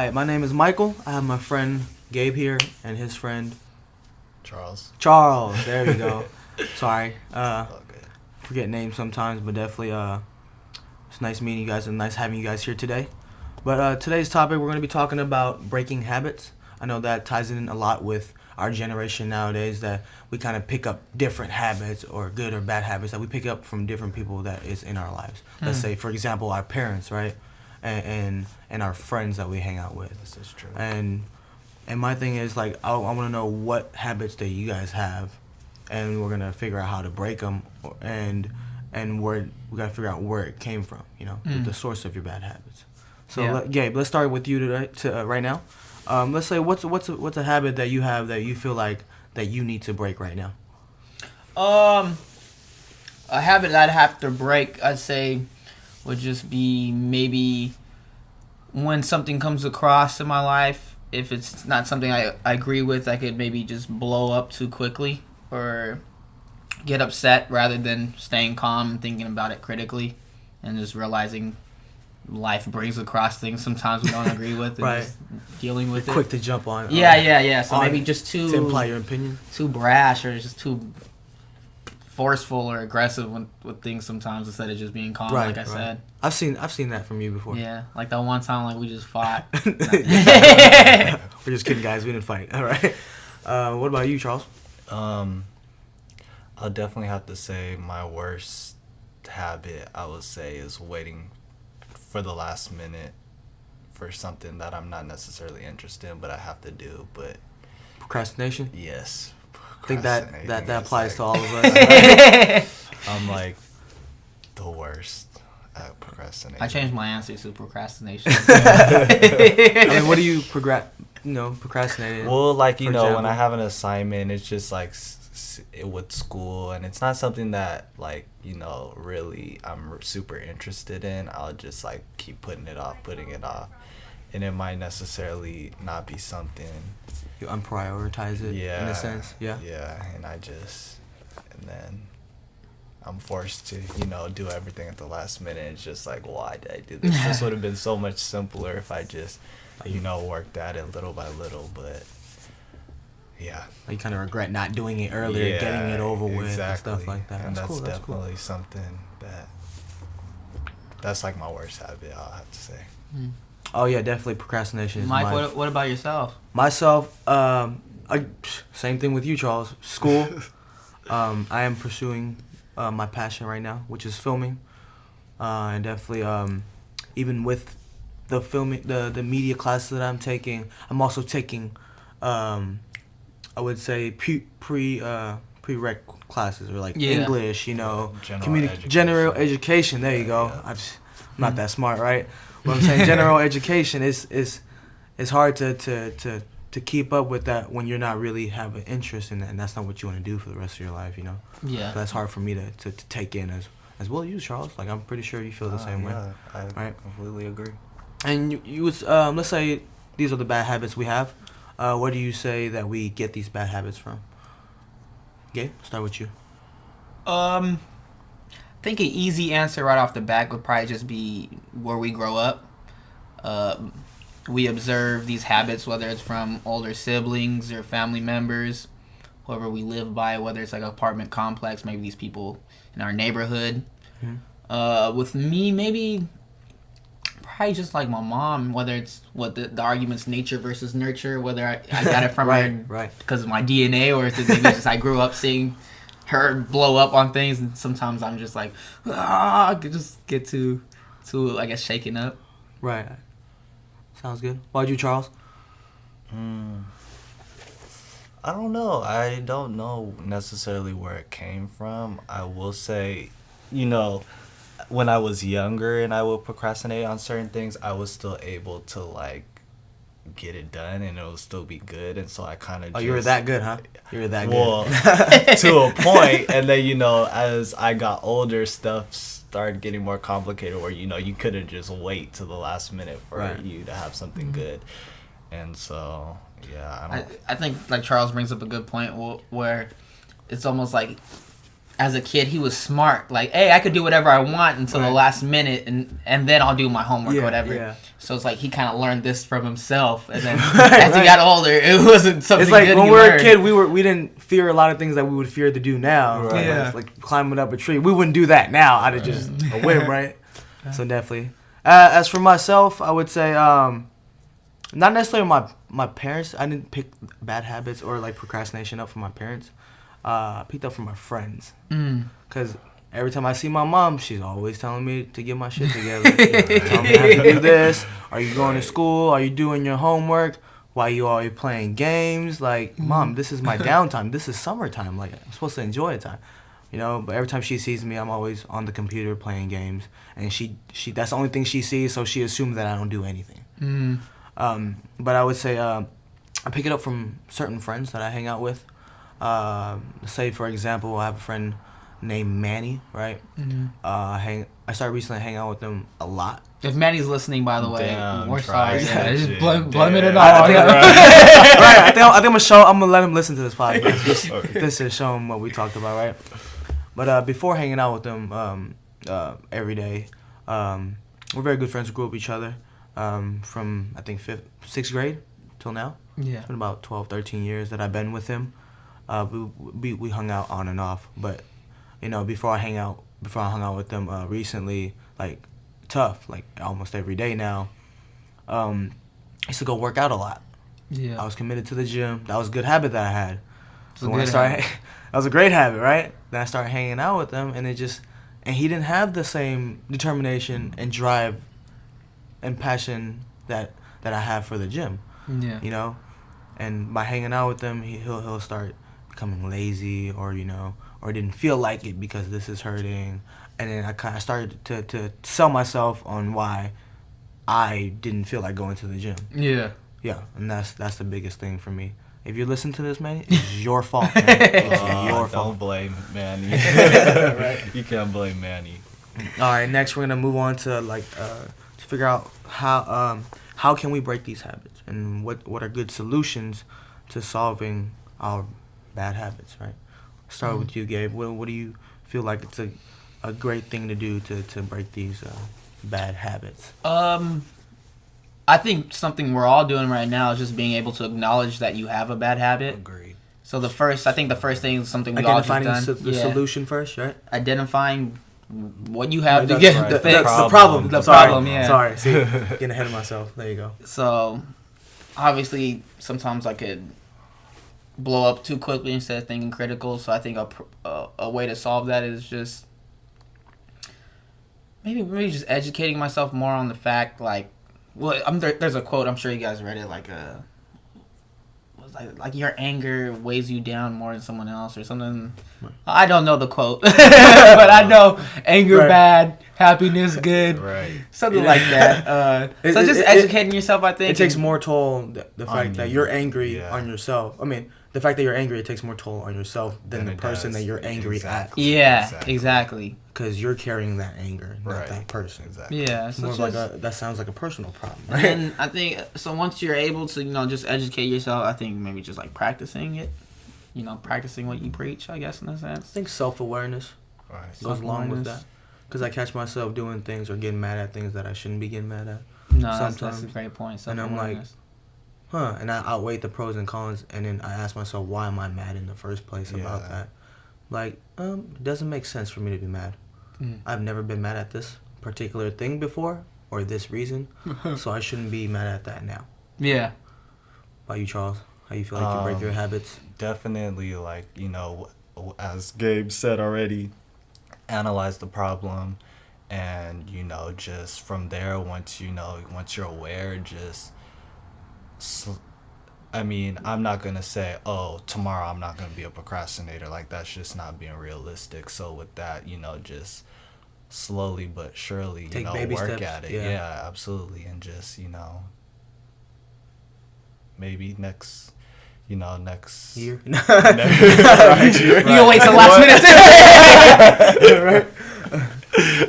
Hi, my name is Michael. I have my friend Gabe here and his friend Charles. Charles. There you go. Sorry. Okay. Forget names sometimes, but definitely it's nice meeting you guys and nice having you guys here today. But today's topic, we're going to be talking about breaking habits. I know that ties in a lot with our generation nowadays, that we kind of pick up different habits or good or bad habits that we pick up from different people that is in our lives. Let's say, for example, our parents, right? And our friends that we hang out with. This is true. And my thing is, like, I want to know what habits that you guys have, and we're gonna figure out how to break them, and where we gotta figure out where it came from, the source of your bad habits. So, Gabe, let's start with you right now. Let's say what's a habit that you have that you feel like that you need to break right now? A habit that I'd have to break, I'd say, would just be maybe when something comes across in my life, if it's not something I agree with, I could maybe just blow up too quickly or get upset rather than staying calm and thinking about it critically and just realizing life brings across things sometimes we don't agree with and Right. just dealing with it. Quick to jump on. Yeah. So maybe just to imply your opinion. too brash or just too forceful or aggressive with things sometimes instead of just being calm, like I said. I've seen that from you before. Yeah, like that one time, like we just fought. We're just kidding, guys. We didn't fight. All right. What about you, Charles? I'll definitely have to say my worst habit, I would say, is waiting for the last minute for something that I'm not necessarily interested in, but I have to do. But Procrastination. yes, I think that applies is to all of us. I'm like the worst at procrastinating. I changed my answer to procrastination. I mean, what do you procrastinate? Well, like, for when example? I have an assignment, it's just like with school, and it's not something that, like, really I'm super interested in. I'll just like keep putting it off, and it might necessarily not be something. You unprioritize it in a sense. Yeah. And then I'm forced to, do everything at the last minute. It's just like, why did I do this? This would have been so much simpler if I just, worked at it little by little, but yeah. You kind of regret not doing it earlier, getting it over with, and stuff like that. And that's cool. definitely something that's like my worst habit, I'll have to say. Oh yeah, definitely procrastination is Mike, what about yourself? Myself, same thing with you, Charles. School. I am pursuing my passion right now, which is filming, and definitely even with the filming, the media classes that I'm taking, I'm also taking, I would say prereq classes, or like English, general education. There you go. I'm not that smart, right? What I'm saying, general education is hard to keep up with that when you're not really have an interest in that, and that's not what you want to do for the rest of your life, Yeah. So that's hard for me to take in as well. You, Charles, like, I'm pretty sure you feel the same way. I completely agree. And you was let's say these are the bad habits we have. Where do you say that we get these bad habits from? Gabe, start with you. I think an easy answer right off the bat would probably just be where we grow up. We observe these habits, whether it's from older siblings or family members, whoever we live by, whether it's like an apartment complex, maybe these people in our neighborhood. With me, maybe probably just like my mom, whether it's the argument's nature versus nurture, whether I got it from her because of my DNA, or maybe just I grew up seeing her blow up on things, and sometimes I'm just like, I could just get too, I guess, shaken up. Right. Sounds good. Why about you, Charles? I don't know. I don't know necessarily where it came from. I will say, when I was younger and I would procrastinate on certain things, I was still able to, like, get it done, and it will still be good. And so I kind of you were that good, huh? You were that good. To a point. And then, as I got older, stuff started getting more complicated where, you couldn't just wait to the last minute for you to have something good. And so, yeah. I think, like, Charles brings up a good point where it's almost like as a kid, he was smart. Like, hey, I could do whatever I want until the last minute, and then I'll do my homework or whatever. Yeah. So it's like he kind of learned this from himself, and then as he got older, it wasn't something. It's like good when he we were learned. a kid, we didn't fear a lot of things that we would fear to do now. Right. Yeah. Like climbing up a tree, we wouldn't do that now out of just a whim, right? So definitely. As for myself, I would say not necessarily my parents. I didn't pick bad habits or like procrastination up from my parents. I picked up from my friends. Because every time I see my mom, she's always telling me to get my shit together. Tell me how to do this. Are you going to school? Are you doing your homework? Why you always playing games? Like, Mom, this is my downtime. This is summertime. Like, I'm supposed to enjoy the time. You know, but every time she sees me, I'm always on the computer playing games. And she that's the only thing she sees, so she assumes that I don't do anything. But I would say I pick it up from certain friends that I hang out with. Say, for example, I have a friend named Manny, right? I started recently hanging out with him a lot. If Manny's listening, by the way, Damn, we're try sorry. that Just shit. blame it Damn. on all. I think I'm gonna let him listen to this podcast. This to show him what we talked about, right? But before hanging out with him every day, we're very good friends. We grew up with each other from I think sixth grade till now. Yeah. It's been about 12, 13 years that I've been with him. We hung out on and off, but you know, before I hung out with them recently, like tough, like almost every day now. I used to go work out a lot. Yeah. I was committed to the gym. That was a good habit that I had. So when I good started, that was a great habit, right? Then I started hanging out with them, and he didn't have the same determination and drive and passion that I have for the gym. Yeah. You know, and by hanging out with them, he'll start becoming lazy, or you know, or didn't feel like it because this is hurting, and then I kind of started to sell myself on why I didn't feel like going to the gym. Yeah. Yeah, and that's the biggest thing for me. If you listen to this, man, it's your fault. Man. It's your fault. Don't blame Manny. Right. You can't blame Manny. All right, next we're gonna move on to to figure out how can we break these habits and what are good solutions to solving our bad habits, right? Start with you, Gabe. What do you feel like it's a great thing to do to break these bad habits? I think something we're all doing right now is just being able to acknowledge that you have a bad habit. Agreed. So I think the first thing is something we all just Identifying done. the solution first, right? Identifying what you have to That's get right. to The fix. problem. The Sorry. problem, yeah. Sorry, see, getting ahead of myself. There you go. So, obviously, sometimes I could blow up too quickly instead of thinking critical. So I think a way to solve that is just maybe just educating myself more on the fact, like, well, there's a quote, I'm sure you guys read it, like your anger weighs you down more than someone else or something. I don't know the quote, but I know anger bad, happiness good, Right. something like that. So just educating yourself, I think. It takes more toll, the fact that you're angry Yeah. on yourself. I mean, the fact that you're angry, it takes more toll on yourself than Than the it person does. that you're angry Exactly. Yeah, exactly. because you're carrying that anger, not Right. that person. Exactly. Yeah, It's so more of just, that sounds like a personal problem. and then I think so. Once you're able to, just educate yourself, I think maybe just like practicing it, practicing what you preach. I guess in a I sense. think self-awareness Right. goes along with Self-awareness. that. Because I catch myself doing things or getting mad at things that I shouldn't be getting mad at. No, that's a Sometimes. great point. And I'm like, Self-awareness. And I outweigh the pros and cons, and then I ask myself, why am I mad in the first place about Yeah. that? Like, it doesn't make sense for me to be mad. I've never been mad at this particular thing before, or this reason, so I shouldn't be mad at that now. Yeah. About you, Charles? How you feel like you break your habits? Definitely, as Gabe said already, analyze the problem, and just from there, once you're aware, I'm not gonna say, oh, tomorrow I'm not gonna be a procrastinator. Like, that's just not being realistic. So with that, just slowly but surely, Take baby work steps, at it. yeah. Yeah, absolutely, and just maybe next Year? next year. You can wait till last minute. Right?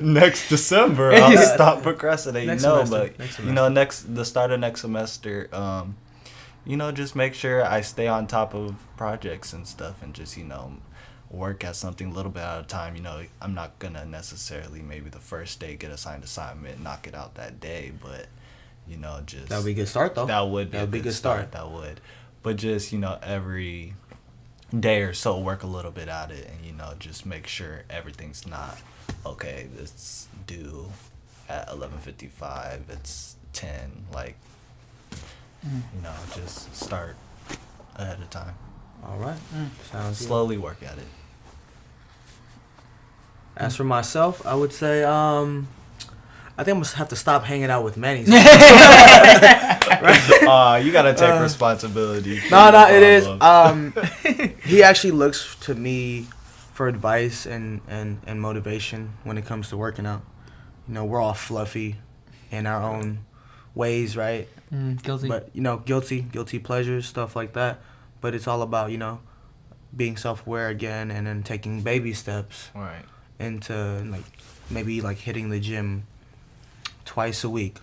next December I'll stop procrastinating. Next No, semester. but Next semester. the start of next semester, just make sure I stay on top of projects and stuff, and just work at something a little bit at a time. I'm not gonna necessarily maybe the first day get assigned assignment, knock it out that day, but just That would be a good start, though. that would be That would be a good start. That would, but just every day or so work a little bit at it, and just make sure everything's not okay. It's due at 11:55. It's 10. Like just start ahead of time. All right. Sounds good. Slowly work at it. As for myself, I would say I think I'm gonna have to stop hanging out with Manny. You gotta take responsibility. No, it is. He actually looks to me for advice and motivation when it comes to working out. We're all fluffy in our own ways, right? Guilty. But guilty pleasures, stuff like that. But it's all about being self-aware again, and then taking baby steps Right. into maybe hitting the gym twice a week.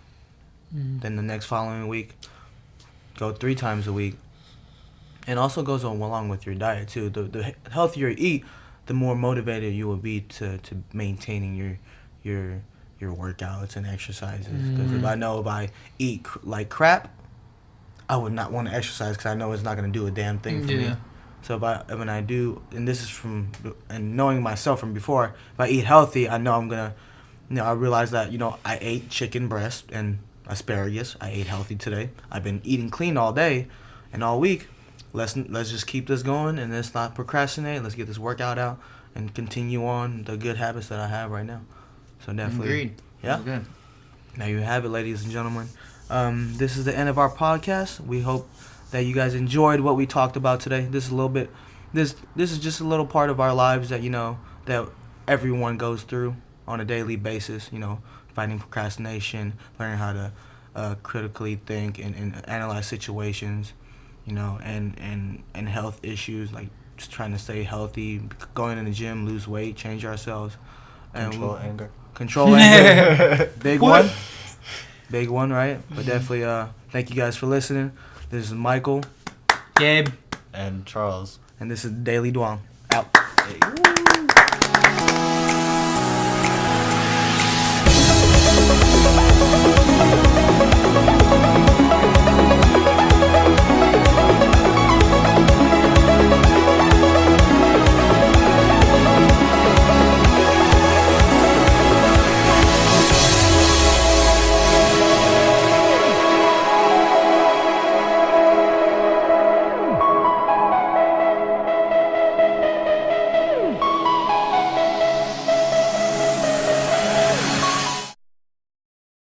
Then the next following week, go 3 times a week. And also goes along with your diet too. The healthier you eat, the more motivated you will be to maintaining your workouts and exercises. Because if I eat like crap, I would not want to exercise because I know it's not going to do a damn thing for me. So when I do, and this is and knowing myself from before, if I eat healthy, I know I'm gonna, I realize that I ate chicken breast and asparagus. I ate healthy today. I've been eating clean all day and all week. Let's just keep this going and let's not procrastinate. Let's get this workout out and continue on the good habits that I have right now. So definitely, Agreed. yeah. That's good. Now you have it, ladies and gentlemen. This is the end of our podcast. We hope that you guys enjoyed what we talked about today. This is a little bit. This is just a little part of our lives that that everyone goes through on a daily basis. Fighting procrastination, learning how to critically think and analyze situations. And health issues, like just trying to stay healthy, going in the gym, lose weight, change ourselves. Control anger. Control anger. Big one. Big one, right? But definitely thank you guys for listening. This is Michael. Gabe. And Charles. And this is Daily Duong. Out. Hey.